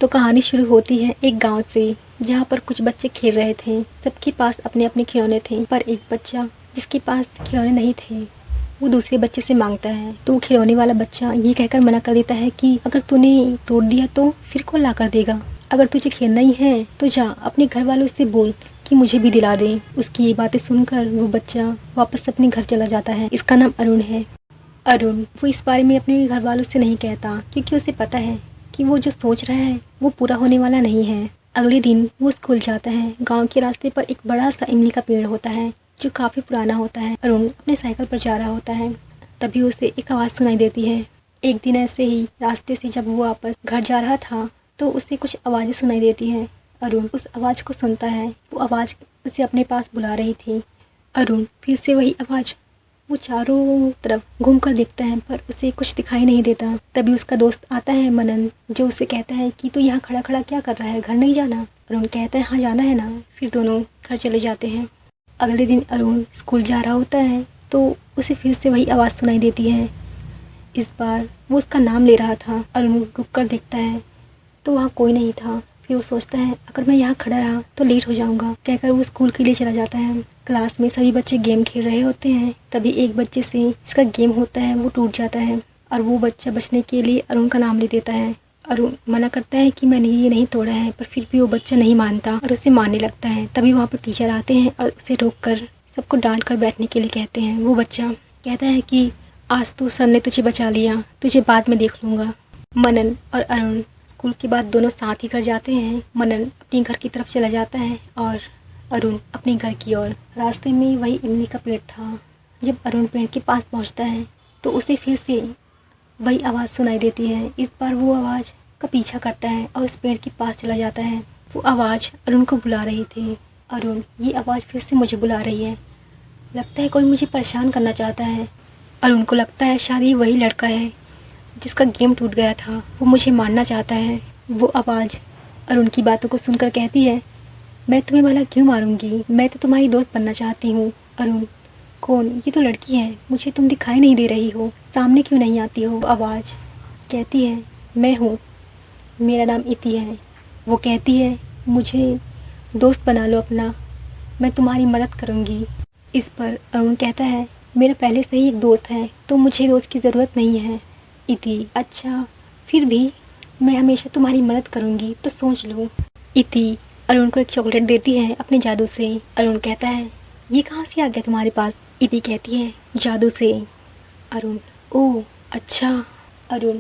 तो कहानी शुरू होती है एक गांव से, जहां पर कुछ बच्चे खेल रहे थे। सबके पास अपने अपने खिलौने थे, पर एक बच्चा जिसके पास खिलौने नहीं थे वो दूसरे बच्चे से मांगता है। तो खिलौने वाला बच्चा ये कहकर मना कर देता है कि अगर तूने तोड़ दिया तो फिर कौन ला कर देगा। अगर तुझे खेलना ही है तो जा अपने घर वालों से बोल कि मुझे भी दिला दे। उसकी ये बातें सुनकर वो बच्चा वापस अपने घर चला जाता है। इसका नाम अरुण है। अरुण वो इस बारे में अपने घर वालों से नहीं कहता, क्योंकि उसे पता है कि वो जो सोच रहा है वो पूरा होने वाला नहीं है। अगले दिन वो स्कूल जाता है। गांव के रास्ते पर एक बड़ा सा इमली का पेड़ होता है जो काफ़ी पुराना होता है। अरुण अपने साइकिल पर जा रहा होता है, तभी उसे एक आवाज़ सुनाई देती है। एक दिन ऐसे ही रास्ते से जब वो वापस घर जा रहा था तो उसे कुछ आवाज़ें सुनाई देती हैं। अरुण उस आवाज़ को सुनता है। वो आवाज़ उसे अपने पास बुला रही थी। अरुण फिर से वही आवाज़, वो चारों तरफ घूम कर देखता है पर उसे कुछ दिखाई नहीं देता। तभी उसका दोस्त आता है मनन, जो उसे कहता है कि तू यहाँ खड़ा खड़ा क्या कर रहा है, घर नहीं जाना। अरुण कहता है हाँ जाना है ना। फिर दोनों घर चले जाते हैं। अगले दिन अरुण स्कूल जा रहा होता है तो उसे फिर से वही आवाज़ सुनाई देती है। इस बार वो उसका नाम ले रहा था। अरुण रुक कर देखता है तो वहाँ कोई नहीं था। फिर वो सोचता है अगर मैं यहाँ खड़ा रहा तो लेट हो जाऊँगा, कहकर वो स्कूल के लिए चला जाता है। क्लास में सभी बच्चे गेम खेल रहे होते हैं। तभी एक बच्चे से जिसका गेम होता है वो टूट जाता है और वो बच्चा बचने के लिए अरुण का नाम ले देता है। अरुण मना करता है कि मैंने ये नहीं तोड़ा है, पर फिर भी वो बच्चा नहीं मानता और उसे मारने लगता है। तभी वहाँ पर टीचर आते हैं और उसे रोक कर सबको डांट कर बैठने के लिए कहते हैं। वो बच्चा कहता है कि आज तो सर ने तुझे बचा लिया, तुझे बाद में देख लूँगा। मनन और अरुण स्कूल के बाद दोनों साथ ही घर जाते हैं। मनन अपने घर की तरफ चला जाता है और अरुण अपने घर की ओर। रास्ते में वही इमली का पेड़ था। जब अरुण पेड़ के पास पहुंचता है तो उसे फिर से वही आवाज़ सुनाई देती है। इस बार वो आवाज़ का पीछा करता है और उस पेड़ के पास चला जाता है। वो आवाज़ अरुण को बुला रही थी। अरुण ये आवाज़ फिर से मुझे बुला रही है, लगता है कोई मुझे परेशान करना चाहता है। अरुण को लगता है शायद ये वही लड़का है जिसका गेम टूट गया था, वो मुझे मारना चाहता है। वो आवाज़ अरुण की बातों को सुनकर कहती है मैं तुम्हें भला क्यों मारूंगी, मैं तो तुम्हारी दोस्त बनना चाहती हूँ। अरुण कौन, ये तो लड़की है, मुझे तुम दिखाई नहीं दे रही हो, सामने क्यों नहीं आती हो। आवाज़ कहती है मैं हूँ, मेरा नाम इति है। वो कहती है मुझे दोस्त बना लो अपना, मैं तुम्हारी मदद करूँगी। इस पर अरुण कहता है मेरा पहले से ही एक दोस्त है तो मुझे दोस्त की ज़रूरत नहीं है। इति अच्छा फिर भी मैं हमेशा तुम्हारी मदद करूँगी तो सोच लो। इति अरुण को एक चॉकलेट देती है अपने जादू से। अरुण कहता है ये कहाँ से आ गया तुम्हारे पास। इति कहती है जादू से। अरुण ओह अच्छा। अरुण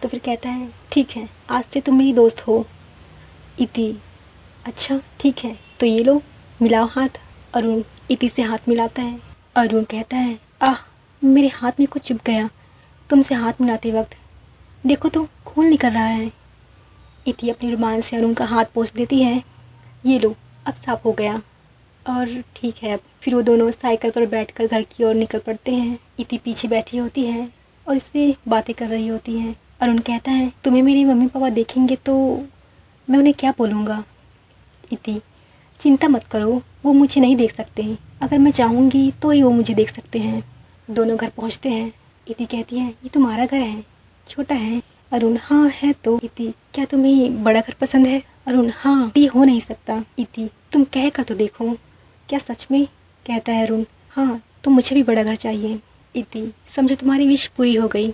तो फिर कहता है ठीक है आज से तुम मेरी दोस्त हो। इति अच्छा ठीक है तो ये लो मिलाओ हाथ। अरुण इति से हाथ मिलाता है। अरुण कहता है आह मेरे हाथ में कुछ चुभ गया तुमसे हाथ मिलाते वक्त, देखो तो खून निकल रहा है। इति अपने रुमाल से अरुण का हाथ पोंछ देती है। ये लो अब साफ हो गया और ठीक है। फिर वो दोनों साइकिल पर बैठकर घर की ओर निकल पड़ते हैं। इति पीछे बैठी होती है और इससे बातें कर रही होती है। अरुण कहता है तुम्हें मेरे मम्मी पापा देखेंगे तो मैं उन्हें क्या बोलूँगा। इति चिंता मत करो, वो मुझे नहीं देख सकते, अगर मैं चाहूँगी तो ही वो मुझे देख सकते हैं। दोनों घर पहुँचते हैं। इति कहती है ये तुम्हारा घर है, छोटा है। अरुण हाँ है तो। इति क्या तुम्हें बड़ा घर पसंद है। अरुण हाँ ये हो नहीं सकता। इति तुम कह कर तो देखो, क्या सच में। कहता है अरुण हाँ तो मुझे भी बड़ा घर चाहिए। इति समझो तुम्हारी विश पूरी हो गई।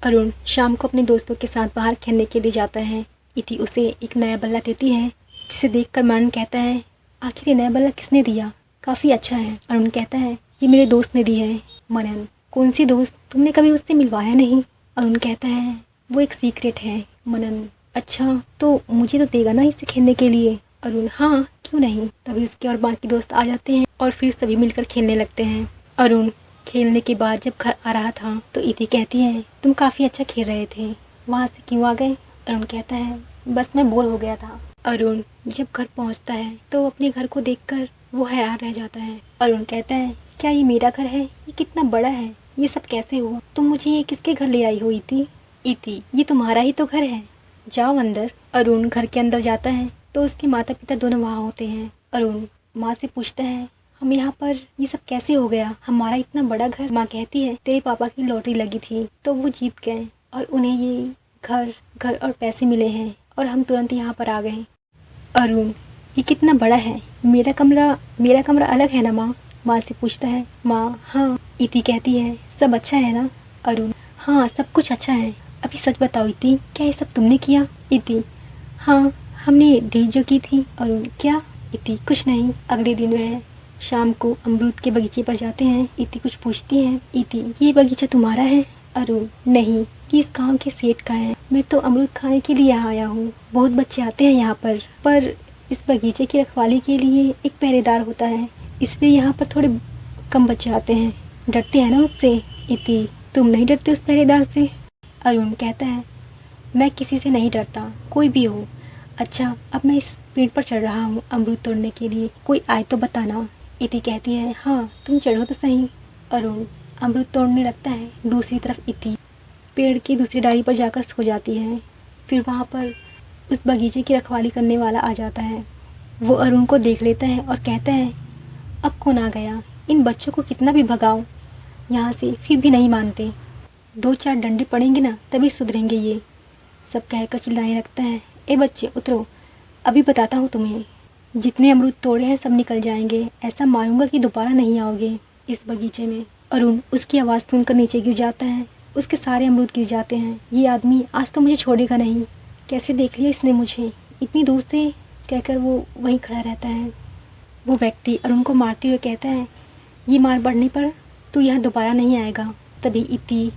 अरुण शाम को अपने दोस्तों के साथ बाहर खेलने के लिए जाता है। इति उसे एक नया बल्ला देती है, जिसे देखकर मनन कहता है आखिर ये नया बल्ला किसने दिया, काफ़ी अच्छा है। अरुण कहता है ये मेरे दोस्त ने दी है। मनन कौन सी दोस्त, तुमने कभी उससे मिलवाया नहीं। अरुण कहता है वो एक सीक्रेट है। मनन अच्छा तो मुझे तो देगा ना इसे खेलने के लिए। अरुण हाँ क्यों नहीं। तभी उसके और बाकी दोस्त आ जाते हैं और फिर सभी मिलकर खेलने लगते हैं। अरुण खेलने के बाद जब घर आ रहा था तो इति कहती है तुम काफ़ी अच्छा खेल रहे थे, वहाँ से क्यों आ गए। अरुण कहता है बस मैं बोर हो गया था। अरुण जब घर पहुँचता है तो अपने घर को देखकर वो हैरान रह जाता है। अरुण कहता है क्या ये मेरा घर है, ये कितना बड़ा है, ये सब कैसे हुआ, तुम मुझे ये किसके घर ले आई हो। इति ये तुम्हारा ही तो घर है, जाओ अंदर। अरुण घर के अंदर जाता है तो उसके माता पिता दोनों वहाँ होते हैं। अरुण माँ से पूछता है हम यहाँ पर ये सब कैसे हो गया, हमारा इतना बड़ा घर। माँ कहती है तेरे पापा की लॉटरी लगी थी तो वो जीत गए और उन्हें ये घर घर और पैसे मिले हैं और हम तुरंत यहाँ पर आ गए। अरुण, ये कितना बड़ा है, मेरा कमरा अलग है ना माँ? माँ से पूछता है। माँ, हाँ। इति कहती है, सब अच्छा है ना? अरुण, हाँ सब कुछ अच्छा है। अभी सच बताओ इति, क्या ये सब तुमने किया? इति, हाँ हमने डील जो की थी। अरुण, क्या? इति, कुछ नहीं। अगले दिन वह शाम को अमरूद के बगीचे पर जाते हैं। इति कुछ पूछती है। इति, ये बगीचा तुम्हारा है? अरुण, नहीं, ये इस गांव के सेठ का है। मैं तो अमरूद खाने के लिए यहाँ आया हूँ। बहुत बच्चे आते हैं यहाँ पर इस बगीचे की रखवाली के लिए एक पहरेदार होता है, इसलिए यहाँ पर थोड़े कम बच्चे आते हैं। डरते हैं ना उससे? इति, तुम नहीं डरते उस पहरेदार से? अरुण कहता है, मैं किसी से नहीं डरता, कोई भी हो। अच्छा, अब मैं इस पेड़ पर चढ़ रहा हूँ अमरूद तोड़ने के लिए, कोई आए तो बताना। इति कहती है, हाँ तुम चढ़ो तो सही। अरुण अमरूद तोड़ने लगता है। दूसरी तरफ इति पेड़ की दूसरी डाली पर जाकर सो जाती है। फिर वहाँ पर उस बगीचे की रखवाली करने वाला आ जाता है। वो अरुण को देख लेता है और कहता है, अब कौन आ गया? इन बच्चों को कितना भी भगाओ यहाँ से, फिर भी नहीं मानते। 2-4 डंडे पड़ेंगे ना, तभी सुधरेंगे ये। सब कहकर चिल्लाने लगता है, ए बच्चे उतरो, अभी बताता हूँ तुम्हें। जितने अमरूद तोड़े हैं सब निकल जाएंगे, ऐसा मारूंगा कि दोबारा नहीं आओगे इस बगीचे में। अरुण उसकी आवाज़ सुनकर नीचे गिर जाता है। उसके सारे अमरूद गिर जाते हैं। ये आदमी आज तो मुझे छोड़ेगा नहीं, कैसे देख लिया इसने मुझे इतनी दूर से, कहकर वो वहीं खड़ा रहता है। वो व्यक्ति अरुण को मारते हुए कहता है, ये मार बढ़ने पर तू यहाँ दोबारा नहीं आएगा। तभी इति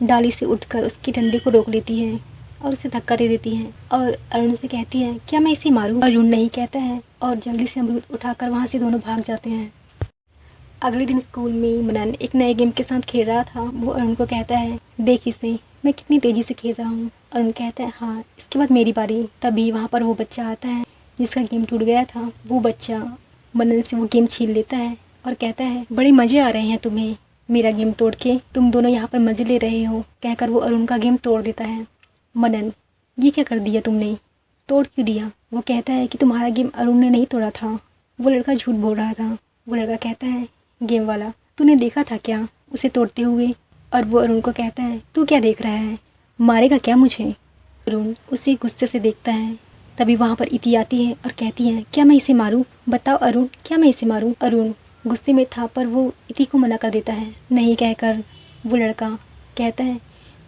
डाली से उठकर उसके डंडे को रोक लेती है और उसे धक्का दे देती है और अरुण से कहती है, क्या मैं इसे मारूं? अरुण नहीं कहता है और जल्दी से अमरूद उठाकर वहाँ से दोनों भाग जाते हैं। अगले दिन स्कूल में मनन एक नए गेम के साथ खेल रहा था। वो अरुण को कहता है, देख इसे, मैं कितनी तेज़ी से खेल रहा हूँ। अरुण कहता है, हाँ इसके बाद मेरी बारी। तभी वहाँ पर वो बच्चा आता है जिसका गेम टूट गया था। वो बच्चा मनन से वो गेम छीन लेता है और कहता है, बड़े मज़े आ रहे हैं तुम्हें मेरा गेम तोड़ के, तुम दोनों यहाँ पर मज़े ले रहे हो, कहकर वो अरुण का गेम तोड़ देता है। मनन, ये क्या कर दिया तुमने, तोड़ क्यों दिया? वो कहता है कि तुम्हारा गेम अरुण ने नहीं तोड़ा था, वो लड़का झूठ बोल रहा था। वो लड़का कहता है, गेम वाला तूने देखा था क्या उसे तोड़ते हुए? और वो अरुण को कहता है, तू क्या देख रहा है, मारेगा क्या मुझे? अरुण उसे गुस्से से देखता है। तभी वहाँ पर इति आती है और कहती है, क्या मैं इसे मारूं? बताओ अरुण, क्या मैं इसे मारूं? अरुण गुस्से में था पर वो इति को मना कर देता है। नहीं कहकर वो लड़का कहता है,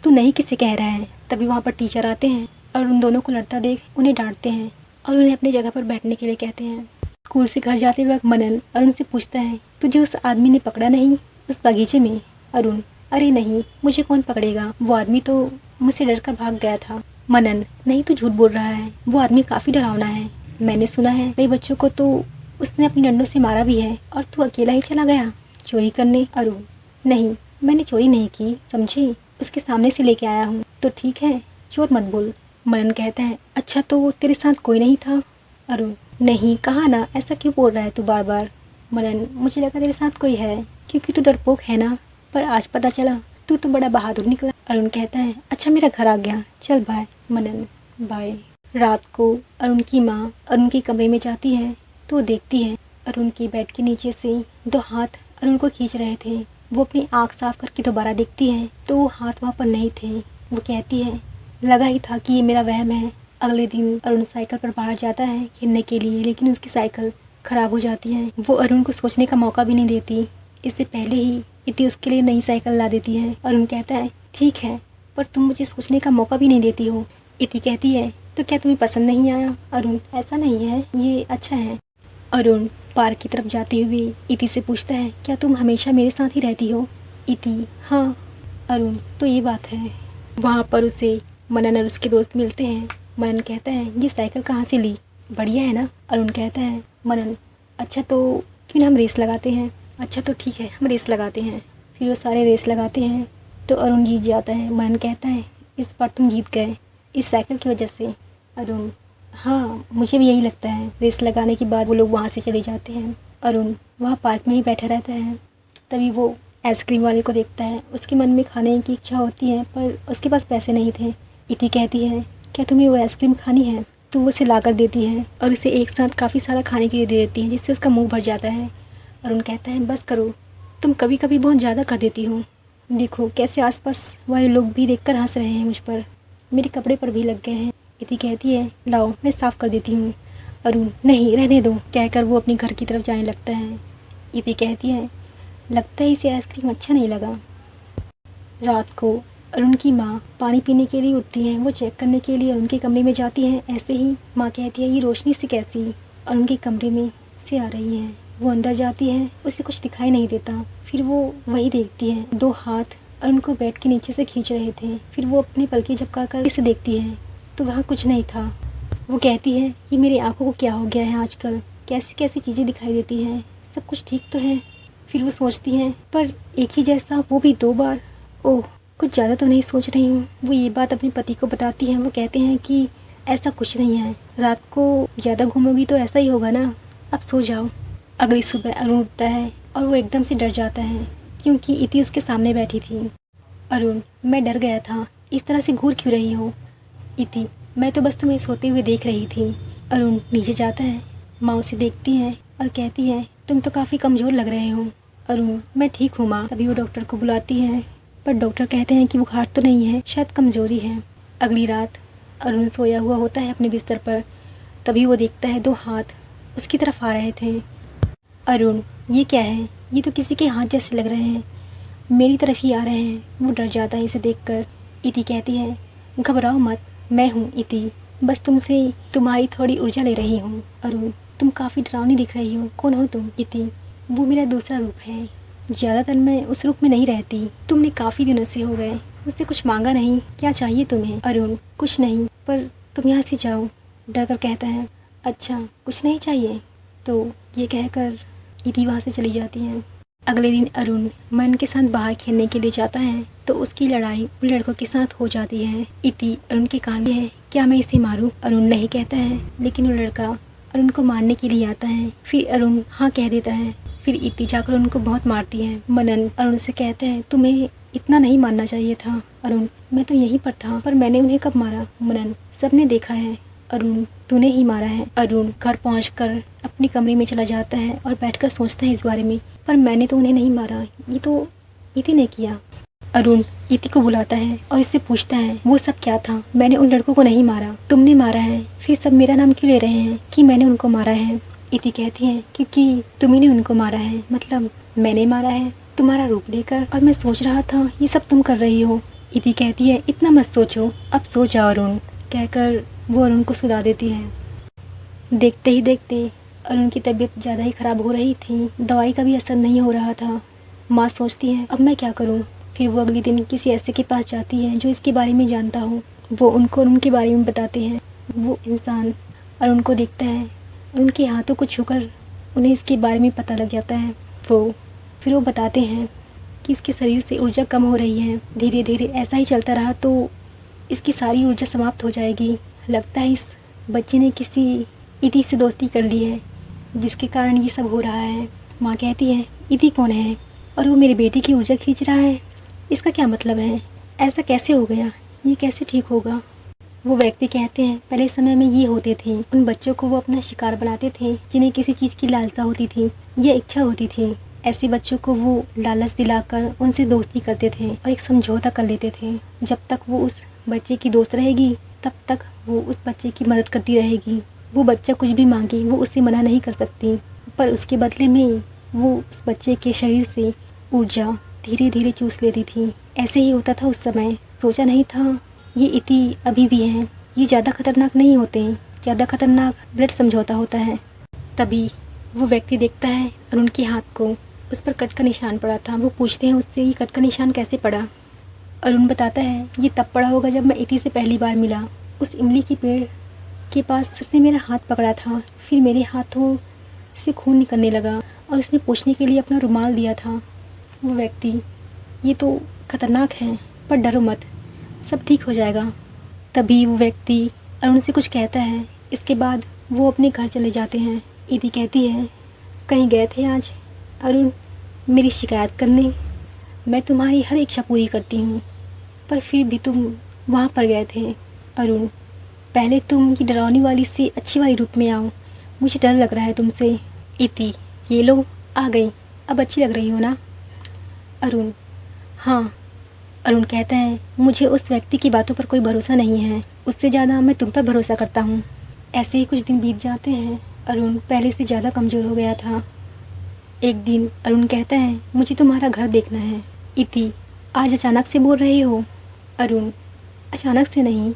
तू नहीं किसे कह रहा है? तभी वहाँ पर टीचर आते हैं और उन दोनों को लड़ता देख उन्हें डांटते हैं और उन्हें अपनी जगह पर बैठने के लिए कहते हैं। स्कूल से घर जाते वक्त मनन अरुण से पूछता है, तुझे उस आदमी ने पकड़ा नहीं उस बगीचे में? अरुण, अरे नहीं, मुझे कौन पकड़ेगा, वो आदमी तो मुझसे डर कर भाग गया था। मनन, नहीं तू झूठ बोल रहा है, वो आदमी काफ़ी डरावना है, मैंने सुना है कई बच्चों को तो उसने अपनी डंडों से मारा भी है, और तू अकेला ही चला गया चोरी करने? अरुण, नहीं मैंने चोरी नहीं की, समझे, उसके सामने से लेके आया हूँ। तो ठीक है, चोर मत बोल। मनन कहता है, अच्छा तो तेरे साथ कोई नहीं था? अरुण, नहीं, कहा ना, ऐसा क्यों बोल रहा है तू बार बार? मनन, मुझे लगा तेरे साथ कोई है क्योंकि तू डरपोक है ना, पर आज पता चला तू तो बड़ा बहादुर निकला। अरुण कहता है, अच्छा मेरा घर आ गया, चल बाय। मनन, बाय। रात को अरुण की माँ अरुण के कमरे में जाती है तो देखती है अरुण के बेड के नीचे से 2 हाथ अरुण को खींच रहे थे। वो अपनी आँख साफ करके दोबारा देखती है तो वो हाथ वहाँ पर नहीं थे। वो कहती है, लगा ही था कि ये मेरा वहम है। अगले दिन अरुण साइकिल पर बाहर जाता है खेलने के लिए, लेकिन उसकी साइकिल ख़राब हो जाती है। वो अरुण को सोचने का मौका भी नहीं देती, इससे पहले ही इति उसके लिए नई साइकिल ला देती है। अरुण कहता है, ठीक है, पर तुम मुझे सोचने का मौका भी नहीं देती हो। इति कहती है, तो क्या तुम्हें पसंद नहीं आया? अरुण, ऐसा नहीं है, ये अच्छा है। अरुण पार्क की तरफ जाते हुए इति से पूछता है, क्या तुम हमेशा मेरे साथ ही रहती हो? इति, हाँ। अरुण, तो ये बात है। वहाँ पर उसे मनन और उसके दोस्त मिलते हैं। मनन कहता है, ये साइकिल कहाँ से ली, बढ़िया है ना? अरुण कहता है, मनन, अच्छा तो क्यों हम रेस लगाते हैं? अच्छा तो ठीक है, हम रेस लगाते हैं। फिर वो सारे रेस लगाते हैं तो अरुण जीत जाता है। मनन कहता है, इस बार तुम जीत गए इस साइकिल की वजह से। अरुण, हाँ मुझे भी यही लगता है। रेस लगाने के बाद वो लोग वहाँ से चले जाते हैं। अरुण वहाँ पार्क में ही बैठा रहता है। तभी वो आइसक्रीम वाले को देखता है। उसके मन में खाने की इच्छा होती है पर उसके पास पैसे नहीं थे। इति कहती है, क्या तुम्हें वो आइसक्रीम खानी है? तो वो उसे ला कर देती है और उसे एक साथ काफ़ी सारा खाने के लिए दे देती है, जिससे उसका मुँह भर जाता है। अरुण कहता है, बस करो, तुम कभी कभी बहुत ज़्यादा कर देती हो। देखो कैसे आसपास वाले लोग भी देखकर हंस रहे हैं मुझ पर। मेरे कपड़े पर भी लग गए हैं। इति कहती है लाओ मैं साफ़ कर देती हूँ। अरुण नहीं रहने दो कहकर वो अपने घर की तरफ जाने लगता है। इति कहती है लगता है इसे आइसक्रीम अच्छा नहीं लगा। रात को अरुण की माँ पानी पीने के लिए उठती हैं। वो चेक करने के लिए अरुण के कमरे में जाती हैं। ऐसे ही माँ कहती है ये रोशनी से कैसी अरुण के कमरे में से आ रही है। वो अंदर जाती है, उसे कुछ दिखाई नहीं देता। फिर वो वही देखती है, 2 हाथ अरुण को बेड के नीचे से खींच रहे थे। फिर वो अपनी पलकें झपकाकर इसे देखती है तो वहाँ कुछ नहीं था। वो कहती है ये मेरी आंखों को क्या हो गया है आजकल, कैसी कैसी चीज़ें दिखाई देती हैं, सब कुछ ठीक तो है। फिर वो सोचती हैं पर एक ही जैसा, वो भी 2 बार। ओह कुछ ज़्यादा तो नहीं सोच रही हूँ। वो ये बात अपने पति को बताती हैं। वो कहते हैं कि ऐसा कुछ नहीं है, रात को ज़्यादा घूमोगी तो ऐसा ही होगा ना, अब सो जाओ। अगली सुबह अरुण उठता है और वो एकदम से डर जाता है क्योंकि इति उसके सामने बैठी थी। अरुण मैं डर गया था, इस तरह से घूर क्यों रही हो? इति मैं तो बस तुम्हें सोते हुए देख रही थी। अरुण नीचे जाता है, माँ उसे देखती है और कहती है तुम तो काफ़ी कमज़ोर लग रहे हो। अरुण मैं ठीक हूँ माँ। तभी वो डॉक्टर को बुलाती है पर डॉक्टर कहते हैं कि बुखार तो नहीं है, शायद कमज़ोरी है। अगली रात अरुण सोया हुआ होता है अपने बिस्तर पर। तभी वो देखता है 2 हाथ उसकी तरफ आ रहे थे। अरुण ये क्या है, ये तो किसी के हाथ जैसे लग रहे हैं, मेरी तरफ ही आ रहे हैं। वो डर जाता है इसे देखकर। इति कहती है घबराओ मत, मैं हूँ इति, बस तुमसे तुम्हारी थोड़ी ऊर्जा ले रही हूँ। अरुण तुम काफ़ी डरावनी दिख रही हो, कौन हो तुम? इति वो मेरा दूसरा रूप है, ज़्यादातर मैं उस रूप में नहीं रहती। तुमने काफ़ी दिनों से हो गए मुझसे कुछ मांगा नहीं, क्या चाहिए तुम्हें? अरुण कुछ नहीं, पर तुम यहाँ से जाओ। डर कर कहता है अच्छा कुछ नहीं चाहिए। तो ये कहकर इति वहाँ से चली जाती है। अगले दिन अरुण मन के साथ बाहर खेलने के लिए जाता है तो उसकी लड़ाई उन लड़कों के साथ हो जाती है। इति अरुण के कान में है क्या मैं इसे मारूं? अरुण नहीं कहता है, लेकिन वो लड़का अरुण को मारने के लिए आता है। फिर अरुण हाँ कह देता है। फिर इति जाकर उनको बहुत मारती है। मनन अरुण से कहता है तुम्हें इतना नहीं मारना चाहिए था। अरुण मैं तो यहीं पर था, पर मैंने उन्हें कब मारा? मनन सबने देखा है। अरुण तूने ही मारा है। अरुण घर पहुंचकर अपने कमरे में चला जाता है और बैठकर सोचता है इस बारे में, पर मैंने तो उन्हें नहीं मारा, ये तो इति ने किया। अरुण इति को बुलाता है और इससे पूछता है वो सब क्या था? मैंने उन लड़कों को नहीं मारा, तुमने मारा है। फिर सब मेरा नाम क्यों ले रहे हैं कि मैंने उनको मारा है? इति कहती है क्योंकि तुम्ही ने उनको मारा है, मतलब मैंने मारा है तुम्हारा रूप लेकर, और मैं सोच रहा था ये सब तुम कर रही हो। इति कहती है इतना मत सोचो, अब सो जाओ अरुण, कहकर वो अरुण को सुला देती है। देखते ही देखते अरुण की तबीयत ज़्यादा ही ख़राब हो रही थी, दवाई का भी असर नहीं हो रहा था। माँ सोचती है अब मैं क्या करूँ। फिर वो अगले दिन किसी ऐसे के पास जाती है जो इसके बारे में जानता हो। वो उनको अरुण के बारे में बताते हैं। वो इंसान अरुण को देखता है, उनके हाथों को छूकर उन्हें इसके बारे में पता लग जाता है। फिर वो बताते हैं कि इसके शरीर से ऊर्जा कम हो रही है, धीरे धीरे ऐसा ही चलता रहा तो इसकी सारी ऊर्जा समाप्त हो जाएगी। लगता है इस बच्चे ने किसी इति से दोस्ती कर ली है जिसके कारण ये सब हो रहा है। माँ कहती है इति कौन है और वो मेरे बेटे की ऊर्जा खींच रहा है, इसका क्या मतलब है? ऐसा कैसे हो गया, ये कैसे ठीक होगा? वो व्यक्ति कहते हैं पहले समय में ये होते थे, उन बच्चों को वो अपना शिकार बनाते थे जिन्हें किसी चीज़ की लालसा होती थी या इच्छा होती थी। ऐसे बच्चों को वो लालच दिलाकर उनसे दोस्ती करते थे और एक समझौता कर लेते थे। जब तक वो उस बच्चे की दोस्त रहेगी तब तक वो उस बच्चे की मदद करती रहेगी। वो बच्चा कुछ भी मांगे वो उसे मना नहीं कर सकती, पर उसके बदले में वो उस बच्चे के शरीर से ऊर्जा धीरे धीरे चूस लेती थी। ऐसे ही होता था उस समय। सोचा नहीं था ये इति अभी भी हैं, ये ज़्यादा खतरनाक नहीं होते, ज़्यादा खतरनाक ब्लड समझौता होता है। तभी वो व्यक्ति देखता है और उनके हाथ को, उस पर कट का निशान पड़ा था। वो पूछते हैं उससे ये कट का निशान कैसे पड़ा? अरुण बताता है ये तब पड़ा होगा जब मैं इति से पहली बार मिला। उस इमली के पेड़ के पास उसने मेरा हाथ पकड़ा था, फिर मेरे हाथों से खून निकलने लगा और उसने पूछने के लिए अपना रुमाल दिया था। वो व्यक्ति ये तो खतरनाक है, पर डरो मत, सब ठीक हो जाएगा। तभी वो व्यक्ति अरुण से कुछ कहता है। इसके बाद वो अपने घर चले जाते हैं। इति कहती है कहीं गए थे आज अरुण मेरी शिकायत करने? मैं तुम्हारी हर इच्छा पूरी करती हूँ, पर फिर भी तुम वहाँ पर गए थे। अरुण पहले तुम ये डरावनी वाली से अच्छी वाली रूप में आओ, मुझे डर लग रहा है तुमसे। इति ये लो आ गई, अब अच्छी लग रही हो ना? अरुण हाँ। अरुण कहता है मुझे उस व्यक्ति की बातों पर कोई भरोसा नहीं है, उससे ज़्यादा मैं तुम पर भरोसा करता हूँ। ऐसे ही कुछ दिन बीत जाते हैं। अरुण पहले से ज़्यादा कमज़ोर हो गया था। एक दिन अरुण कहता है मुझे तुम्हारा घर देखना है। इति, आज अचानक से बोल रही हो? अरुण, अचानक से नहीं,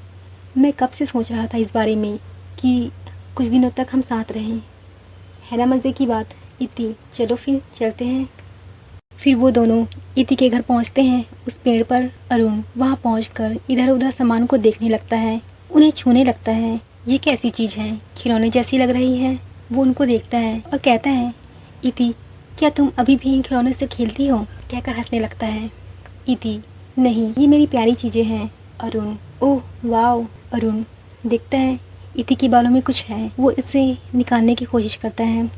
मैं कब से सोच रहा था इस बारे में कि कुछ दिनों तक हम साथ रहें। है ना मज़े की बात। इति, चलो फिर चलते हैं। फिर वो दोनों इति के घर पहुंचते हैं। उस पेड़ पर अरुण वहां पहुंचकर इधर उधर सामान को देखने लगता है, उन्हें छूने लगता है। ये कैसी चीज़ है, खिलौने जैसी लग रही है। वो उनको देखता है और कहता है इति, क्या तुम अभी भी इन खिलौने से खेलती हो? कहकर हंसने लगता है। इति, नहीं, ये मेरी प्यारी चीज़ें हैं। Arun, oh wow. अरुण देखता है इति के बालों में कुछ है, वो इसे निकालने की कोशिश करता है।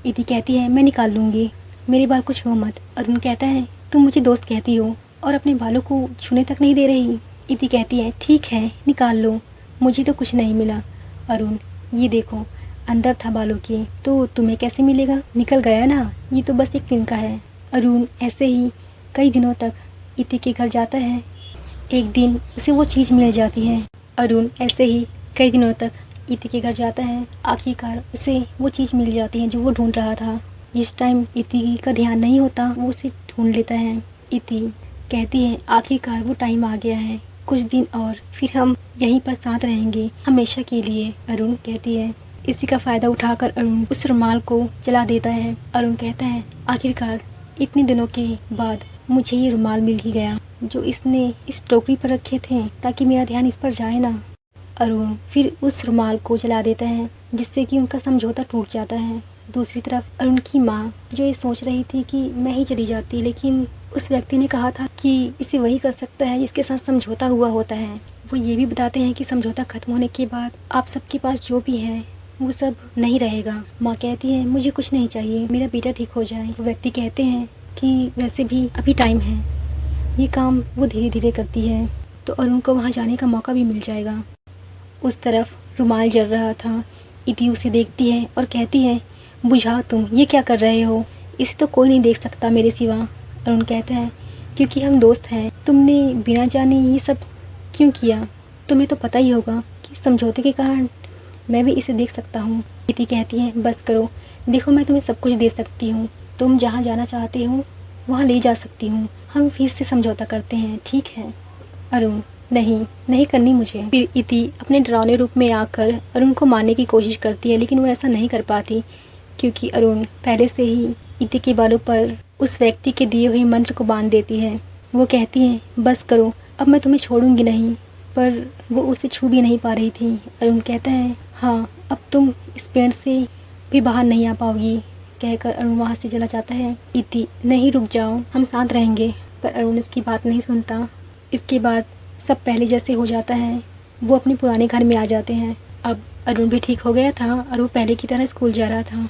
इति कहती है मैं निकाल लूँगी, मेरे बाल को छुओ मत। अरुण कहता है तुम मुझे दोस्त कहती हो और अपने बालों को छूने तक नहीं दे रही। इति कहती है ठीक है निकाल लो, मुझे तो कुछ नहीं मिला। अरुण, ये देखो, अंदर था बालों के, तो तुम्हें कैसे मिलेगा? निकल गया ना, ये तो बस एक दिन का है। अरुण ऐसे ही कई दिनों तक इति के घर जाता है। एक दिन उसे वो चीज़ मिल जाती है। अरुण ऐसे ही कई दिनों तक इति के घर जाता है। आखिरकार उसे वो चीज़ मिल जाती है जो वो ढूंढ रहा था। जिस टाइम इति का ध्यान नहीं होता वो उसे ढूंढ लेता है। इति कहती है आखिरकार वो टाइम आ गया है, कुछ दिन और फिर हम यहीं पर साथ रहेंगे हमेशा के लिए। अरुण कहती है। इसी का फ़ायदा उठाकर अरुण उस रुमाल को जला देता है। अरुण कहता है आखिरकार इतने दिनों के बाद मुझे ये रुमाल मिल ही गया जो इसने इस टोकरी पर रखे थे ताकि मेरा ध्यान इस पर जाए ना। अरुण फिर उस रुमाल को जला देता है जिससे कि उनका समझौता टूट जाता है। दूसरी तरफ अरुण की माँ जो ये सोच रही थी कि मैं ही चली जाती, लेकिन उस व्यक्ति ने कहा था कि इसे वही कर सकता है जिसके साथ समझौता हुआ होता है। वो ये भी बताते हैं कि समझौता खत्म होने के बाद आप सबके पास जो भी है वो सब नहीं रहेगा। माँ कहती है मुझे कुछ नहीं चाहिए, मेरा बेटा ठीक हो जाए। वो व्यक्ति कहते हैं कि वैसे भी अभी टाइम है, ये काम वो धीरे धीरे करती है तो अरुण को वहाँ जाने का मौका भी मिल जाएगा। उस तरफ रुमाल जल रहा था। इति उसे देखती है और कहती है बुझाओ, तुम ये क्या कर रहे हो? इसे तो कोई नहीं देख सकता मेरे सिवा। अरुण कहता है क्योंकि हम दोस्त हैं, तुमने बिना जाने ये सब क्यों किया? तुम्हें तो पता ही होगा कि समझौते के कारण मैं भी इसे देख सकता हूँ। इति कहती है बस करो, देखो मैं तुम्हें सब कुछ दे सकती हूँ, तुम जहाँ जाना चाहते हो वहाँ ले जा सकती हूँ, हम फिर से समझौता करते हैं, ठीक है? अरुण, नहीं नहीं करनी मुझे। फिर इति अपने डरावने रूप में आकर अरुण को मारने की कोशिश करती है, लेकिन वो ऐसा नहीं कर पाती क्योंकि अरुण पहले से ही इति के बालों पर उस व्यक्ति के दिए हुए मंत्र को बांध देती है। वो कहती है बस करो, अब मैं तुम्हें छोड़ूंगी नहीं, पर वो उसे छू भी नहीं पा रही थी। अरुण कहता है हाँ, अब तुम इस पेड़ से भी बाहर नहीं आ पाओगी, कहकर अरुण वहाँ से चला जाता है। इति, नहीं रुक जाओ, हम साथ रहेंगे, पर अरुण इसकी बात नहीं सुनता। इसके बाद सब पहले जैसे हो जाता है। वो अपने पुराने घर में आ जाते हैं। अब अरुण भी ठीक हो गया था और वो पहले की तरह स्कूल जा रहा था।